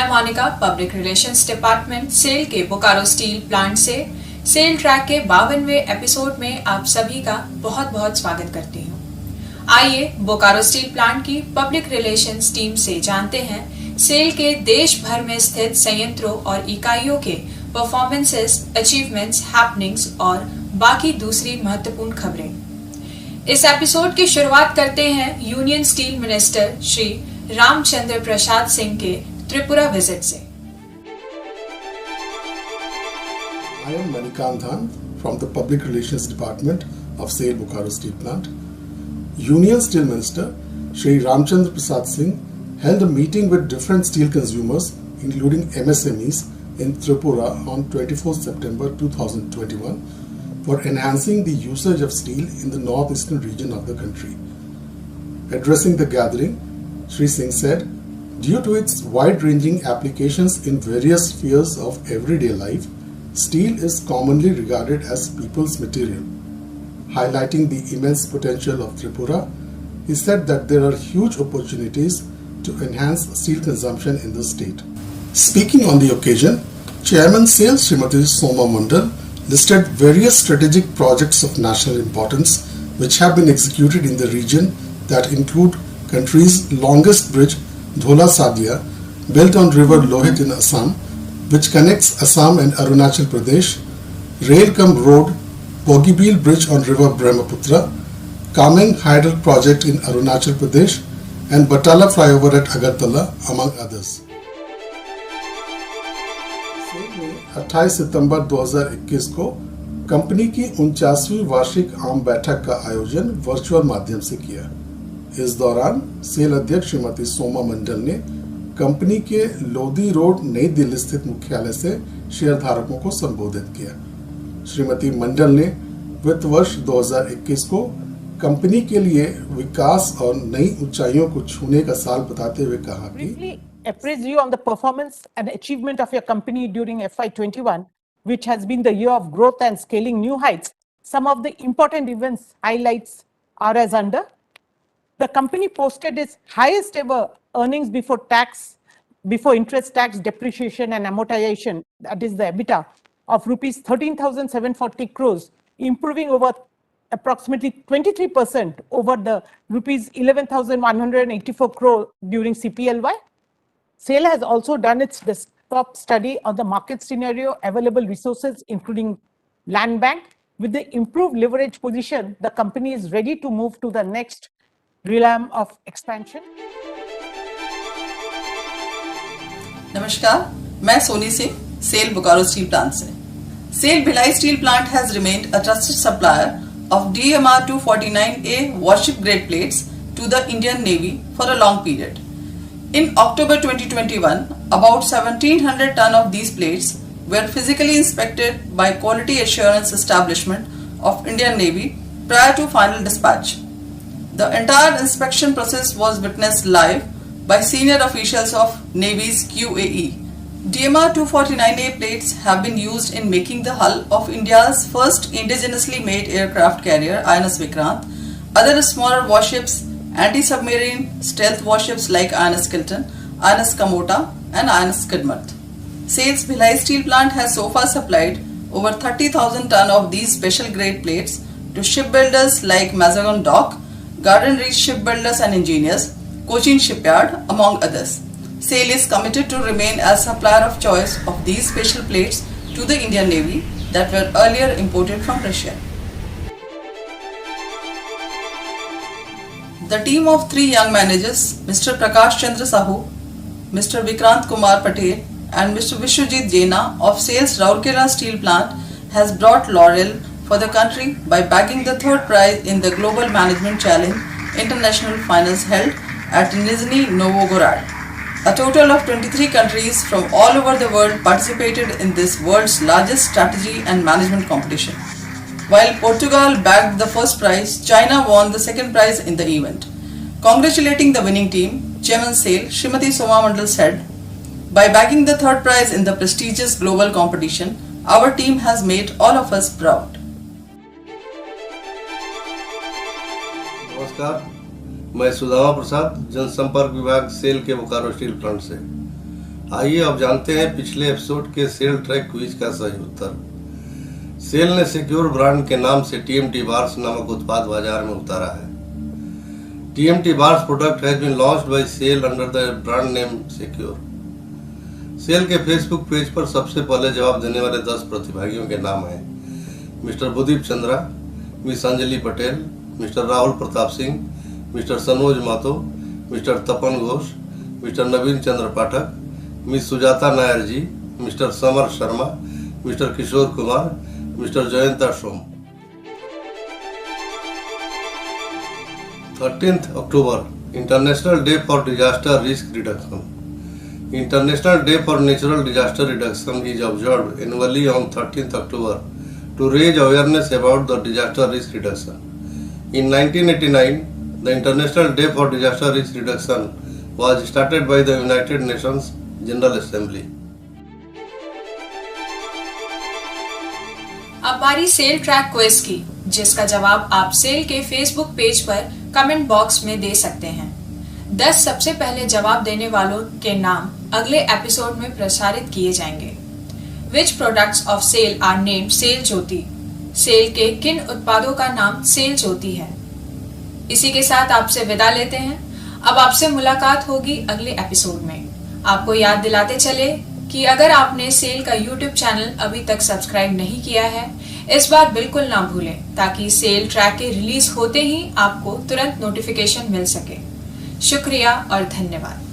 मैं Monika public relations department SAIL के Bokaro steel plant से सेल ट्रैक के 52वें एपिसोड में आप सभी का बहुत बहुत स्वागत करती हूँ। आइए बोकारो स्टील प्लांट की पब्लिक रिलेशंस टीम से जानते हैं सेल के देश भर में स्थित संयंत्रों और इकाइयों के परफॉर्मेंसेस, अचीवमेंट्स, हैपनिंग्स और बाकी दूसरी महत्वपूर्ण खबरें। इस एपिसोड की शुरुआत करते हैं union steel minister Shri Ramchandra Prasad Singh के त्रिपुरा विजिट से। I am Manikant Dhan from the Public Relations Department of SAIL Bokaro Steel Plant. Union Steel Minister Shri Ramchandra Prasad Singh held a meeting with different steel consumers, including MSMEs, in Tripura on 24 September 2021 for enhancing the usage of steel in the northeastern region of the country. Addressing the gathering, Shri Singh said, due to its wide-ranging applications in various spheres of everyday life, steel is commonly regarded as people's material. Highlighting the immense potential of Tripura, he said that there are huge opportunities to enhance steel consumption in the state. Speaking on the occasion, Chairman SAIL Srimati Soma Mandal listed various strategic projects of national importance which have been executed in the region that include country's longest bridge, Dhola Sadia, built on river Lohit in Assam, which connects Assam and Arunachal Pradesh, Rail-cum Road, Bogibeel Bridge on river Brahmaputra, Kameng Hydel project in Arunachal Pradesh, and Batala flyover at Agartala, among others. 28 सितंबर 2021 को company की 49वीं वार्षिक आम बैठक का आयोजन virtual माध्यम से किया। इस दौरान सेल अध्यक्ष श्रीमती सोमा मंडल ने कंपनी के लोधी रोड नई दिल्ली स्थित मुख्यालय से शेयरधारकों को संबोधित किया। श्रीमती मंडल ने वित्त वर्ष 2021 को कंपनी के लिए विकास और नई ऊंचाइयों को छूने का साल बताते हुए कहा कि appraise you on the performance and achievement of your company during FY21, which has been the year of growth and scaling new heights. Some of the important events highlights are as under. The company posted its highest ever earnings before tax, before interest, tax, depreciation and amortization, that is the EBITDA, of rupees 13,740 crores, improving over approximately 23% over the rupees 11,184 crore during CPLY. SAIL has also done its desktop study on the market scenario, available resources, including land bank. With the improved leverage position, the company is ready to move to the next realm of expansion. नमस्कार, मैं Soni Singh, SAIL Bokaro Steel Plant से। SAIL Bhilai Steel Plant has remained a trusted supplier of DMR 249A warship grade plates to the Indian Navy for a long period. In October 2021, about 1700 ton of these plates were physically inspected by Quality Assurance Establishment of Indian Navy prior to final dispatch. The entire inspection process was witnessed live by senior officials of Navy's QAE. DMR 249A plates have been used in making the hull of India's first indigenously made aircraft carrier INS Vikrant, other smaller warships, anti-submarine stealth warships like INS Kilton, INS Kamota and INS Kidmat. SAIL's Bhilai Steel Plant has so far supplied over 30,000 ton of these special grade plates to shipbuilders like Mazagon Dock, Garden Reach Shipbuilders and Engineers, Cochin Shipyard, among others. SAIL is committed to remain as supplier of choice of these special plates to the Indian Navy that were earlier imported from Russia. The team of 3 young managers, Mr. Prakash Chandra Sahu, Mr. Vikrant Kumar Patel and Mr. Vishwajit Jaina of SAIL's Rourkela Steel Plant has brought laurel for the country by bagging the 3rd prize in the Global Management Challenge International Finals held at Nizhny Novgorod. A total of 23 countries from all over the world participated in this world's largest strategy and management competition. While Portugal bagged the first prize, China won the second prize in the event. Congratulating the winning team, Chairman SAIL Srimati Soma Mandal said, by bagging the 3rd prize in the prestigious global competition, our team has made all of us proud. नमस्कार, मैं सुदामा प्रसाद, जनसंपर्क विभाग cell के Bokaro steel plant से। आइए अब जानते हैं पिछले एपिसोड के सेल ट्रैक क्विज का सही उत्तर। सेल ने सिक्योर ब्रांड के नाम से TMT बार्स नामक उत्पाद बाजार में उतारा है। TMT bars product has been launched by SAIL under the brand name Secure. SAIL के फेसबुक पेज पर सबसे पहले जवाब देने वाले 10 प्रतिभागियों के नाम हैं: mister Budeep Chandra, miss Anjali Patel, mister Rahul Pratap Singh, mister Sanoj Mato, mister Tapan Ghosh, mister Naveen Chandra Pathak, miss Sujata Nair ji, mister Samar Sharma, mister Kishore Kumar, mister Jayanta Som. 13th October, International Day for Disaster Risk Reduction. International Day for Natural Disaster Reduction is observed annually on 13th October to raise awareness about the disaster risk reduction. In 1989, the International Day for Disaster Risk Reduction was started by the United Nations General Assembly. अब बारी cell track quiz की, जिसका जवाब आप cell के Facebook page पर comment box में दे सकते हैं। 10 सबसे पहले जवाब देने वालों के नाम अगले एपिसोड में प्रसारित किए जाएंगे। Which products of Sale are named SAIL Jyoti? SAIL के किन उत्पादों का नाम सेल ज्योति है? इसी के साथ आपसे विदा लेते हैं। अब आपसे मुलाकात होगी अगले एपिसोड में। आपको याद दिलाते चले कि अगर आपने सेल का YouTube चैनल अभी तक सब्सक्राइब नहीं किया है, इस बार बिल्कुल ना भूलें, ताकि सेल ट्रैक के रिलीज होते ही आपको तुरंत नोटिफिकेशन मिल सके। शुक्रिया और धन्यवाद।